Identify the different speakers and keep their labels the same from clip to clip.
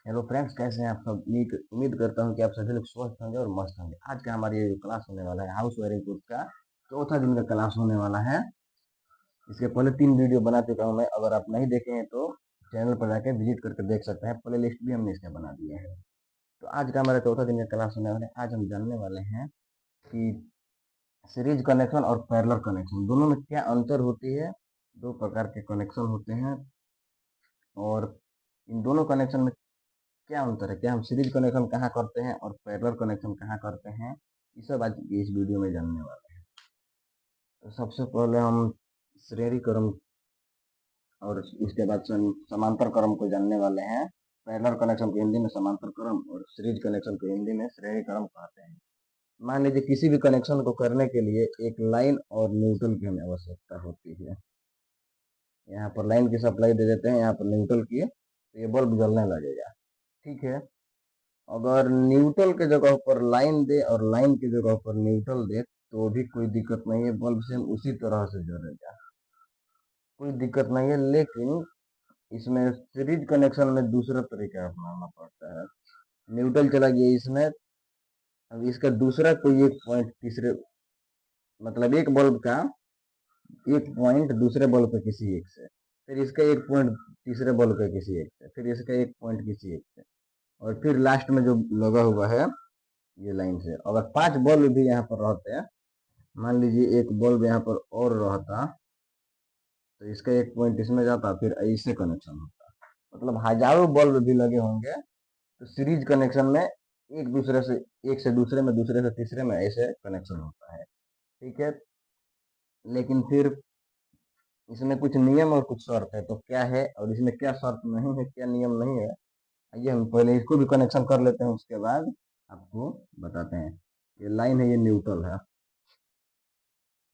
Speaker 1: Hello friends, कैसे हैं आप सब। उम्मीद करता हूं कि आप सभी लोग स्वस्थ होंगे और मस्त होंगे। आज का हमारी ये जो क्लास होने वाला है हाउस वायरिंग कोर्स का चौथा दिन का क्लास होने वाला है। इसके पहले 3 वीडियो बना चुका हूं मैं। अगर आप नहीं देखे हैं तो चैनल पर जाकर विजिट करके देख सकते हैं। प्ले लिस्ट भी हमने इसका बना दिया है। तो आज का हमारा चौथा दिन का क्लास होने वाला है। आज हम जानने वाले हैं कि सीरीज कनेक्शन और पैरेलल कनेक्शन दोनों में क्या अंतर होती है। दो प्रकार के कनेक्शन होते हैं और इन दोनों कनेक्शन में क्या अंतर है, क्या हम सीरीज कनेक्शन कहाँ करते हैं और पैरेलल कनेक्शन कहाँ करते हैं, ये सब आज इस वीडियो में जानने वाले हैं। तो सबसे पहले हम श्रेणी क्रम और उसके बाद समांतर क्रम को जानने वाले हैं। पैरेलल कनेक्शन को हिंदी में समांतर क्रम और सीरीज कनेक्शन को हिंदी में श्रेणी क्रम कहते हैं। मान लीजिए किसी भी कनेक्शन को करने के लिए एक लाइन और न्यूट्रल की हमें आवश्यकता होती है। यहाँ पर लाइन की सप्लाई दे देते हैं, यहाँ पर न्यूट्रल की, तो ये बल्ब जलने लगेगा। ठीक है। अगर न्यूट्रल के जगह पर लाइन दे और लाइन की जगह पर न्यूट्रल दे तो भी कोई दिक्कत नहीं है, बल्ब सेम उसी तरह से जलेगा, कोई दिक्कत नहीं है। लेकिन इसमें सीरीज कनेक्शन में दूसरा तरीका अपनाना पड़ता है। न्यूट्रल चला गया इसमें, अब इसका दूसरा कोई एक पॉइंट तीसरे, मतलब एक बल्ब का एक पॉइंट दूसरे बल्ब पे किसी एक से, फिर इसका एक पॉइंट तीसरे बल्ब पे किसी एक से, फिर इसका एक पॉइंट किसी एक से, और फिर लास्ट में जो लगा हुआ है ये लाइन से। अगर 5 बल्ब भी यहाँ पर रहते हैं, मान लीजिए एक बल्ब यहाँ पर और रहता तो इसका एक पॉइंट इसमें जाता, फिर ऐसे कनेक्शन होता। मतलब हजारों बल्ब भी लगे होंगे तो सीरीज कनेक्शन में एक दूसरे से, एक से दूसरे में, दूसरे से तीसरे में ऐसे कनेक्शन होता है। ठीक है। लेकिन फिर इसमें कुछ नियम और कुछ शर्त है। तो क्या है और इसमें क्या शर्त नहीं है, क्या नियम नहीं है, आइए हम पहले इसको भी कनेक्शन कर लेते हैं, उसके बाद आपको बताते हैं। ये लाइन है, ये न्यूट्रल है,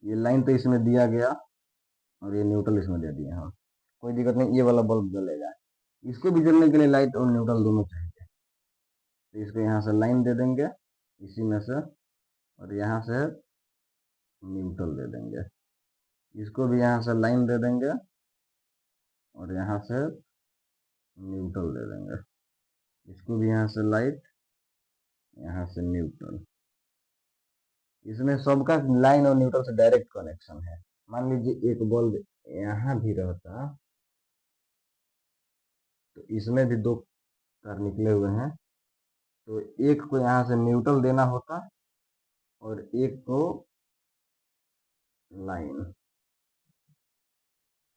Speaker 1: ये लाइन तो इसमें दिया गया और ये न्यूट्रल इसमें दे दिया। हाँ, कोई दिक्कत नहीं, ये वाला बल्ब जलेगा। इसको भी जलने के लिए लाइट और न्यूट्रल दोनों चाहिए। तो इसको यहाँ से लाइन दे देंगे इसी में से, और यहाँ से न्यूट्रल दे देंगे। इसको भी यहाँ से लाइन दे देंगे और यहाँ से न्यूट्रल दे देंगे। इसको भी यहाँ से लाइट, यहाँ से न्यूट्रल। इसमें सबका लाइन और न्यूट्रल से डायरेक्ट कनेक्शन है। मान लीजिए एक बल्ब यहाँ भी रहता तो इसमें भी दो तार निकले हुए हैं, तो एक को यहाँ से न्यूट्रल देना होता और एक को लाइन,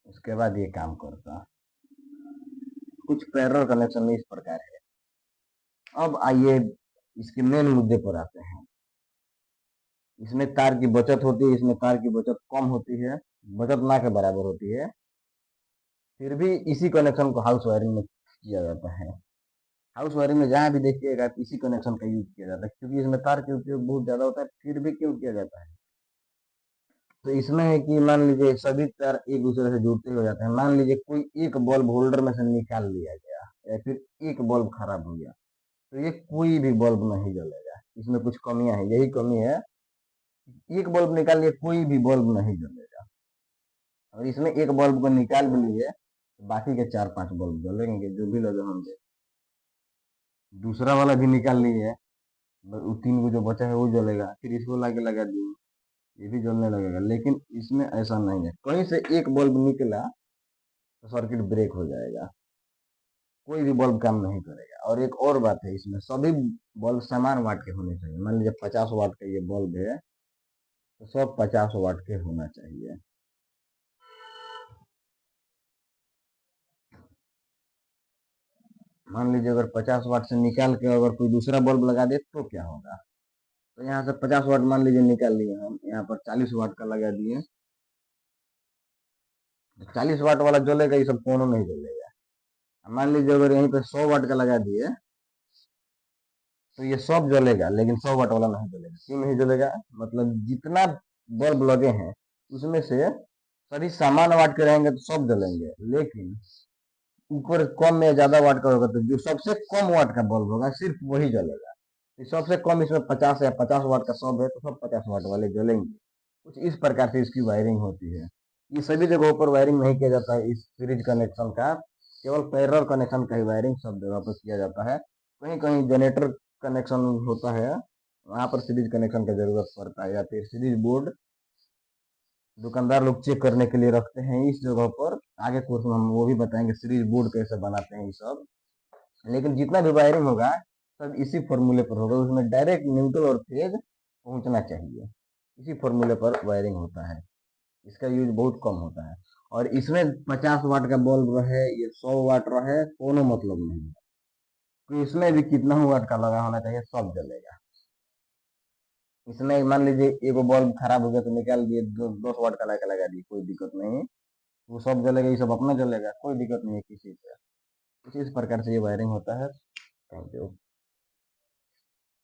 Speaker 1: उसके बाद ये काम करता। कुछ पैरेलल कनेक्शन में इस प्रकार है। अब आइए इसके मेन मुद्दे पर आते हैं। इसमें तार की बचत होती है, इसमें तार की बचत कम होती है, बचत ना के बराबर होती है। फिर भी इसी कनेक्शन को हाउस वायरिंग में किया जाता है। हाउस वायरिंग में जहां भी देखिएगा इसी कनेक्शन का यूज किया जाता है, क्योंकि इसमें तार के उपयोग बहुत ज्यादा होता है। फिर भी क्यों किया जाता है, तो इसमें है कि मान लीजिए सभी तार एक दूसरे से जुड़ते हो जाते हैं। मान लीजिए कोई एक बल्ब होल्डर में से निकाल लिया गया या फिर एक बल्ब खराब हो गया तो ये कोई भी बल्ब नहीं जलेगा। इसमें कुछ कमियां हैं, यही कमी है, एक बल्ब निकाल लिए कोई भी बल्ब नहीं जलेगा। और इसमें एक बल्ब को निकाल भी लिए तो बाकी के 4-5 बल्ब जलेंगे जो भी लगे होंगे। दूसरा वाला भी निकाल लिए, वो 3 को जो बचा है वो जलेगा, फिर इसको लाके लगा दिए, ये भी जलने लगेगा। लेकिन इसमें ऐसा नहीं है, कहीं से एक बल्ब निकला तो सर्किट ब्रेक हो जाएगा, कोई भी बल्ब काम नहीं करेगा। और एक और बात है, इसमें सभी बल्ब समान वाट के होने चाहिए। मान लीजिए 50 वाट का ये बल्ब है तो सब 50 वाट के होना चाहिए। मान लीजिए अगर 50 वाट से निकाल के अगर कोई दूसरा बल्ब लगा दे तो क्या होगा। तो यहाँ से 50 वाट मान लीजिए निकाल लिए, हम यहाँ पर 40 वाट का लगा दिए, 40 वाट वाला जलेगा, ये सब कोनो नहीं जलेगा। मान लीजिए अगर यहीं पे 100 वाट का लगा दिए तो ये सब जलेगा, लेकिन 100 वाट वाला नहीं जलेगा। क्यों नहीं जलेगा, मतलब जितना बल्ब लगे हैं उसमें से सभी समान वाट के रहेंगे तो सब जलेंगे, लेकिन ऊपर कम या ज्यादा वाट का होगा तो जो सबसे कम वाट का बल्ब होगा सिर्फ वही जलेगा। तो सबसे कम इसमें 50 या 50 वाट का सब है तो सब 50 वाट वाले जलेंगे। कुछ इस प्रकार से इसकी वायरिंग होती है। ये सभी जगहों पर वायरिंग नहीं किया जाता है इस सीरीज कनेक्शन का। केवल पैरेलल कनेक्शन का ही वायरिंग सब जगह पर किया जाता है। कहीं कहीं जनरेटर कनेक्शन होता है, वहां पर सीरीज कनेक्शन का जरूरत पड़ता है, या फिर सीरीज बोर्ड दुकानदार लोग चेक करने के लिए रखते हैं इस जगह पर। आगे कोर्स में हम वो भी बताएंगे सीरीज बोर्ड कैसे बनाते हैं ये सब। लेकिन जितना भी वायरिंग होगा सब इसी फॉर्मूले पर होगा, उसमें डायरेक्ट न्यूट्रल और फेज पहुंचना चाहिए। इसी फॉर्मूले पर वायरिंग होता है, इसका यूज बहुत कम होता है। और इसमें 50 वाट का बल्ब रहे या 100 वाट रहे कोनो मतलब नहीं है, तो इसमें भी कितना ही वाट का लगा होना चाहिए, सब जलेगा। इसमें मान लीजिए एगो बल्ब खराब हो गया तो निकाल दिए, 10 वाट का लगा दिए, कोई दिक्कत नहीं, वो सब जलेगा, ये सब अपना जलेगा, कोई दिक्कत नहीं है किसी से। इस प्रकार से ये वायरिंग होता है। Thank you.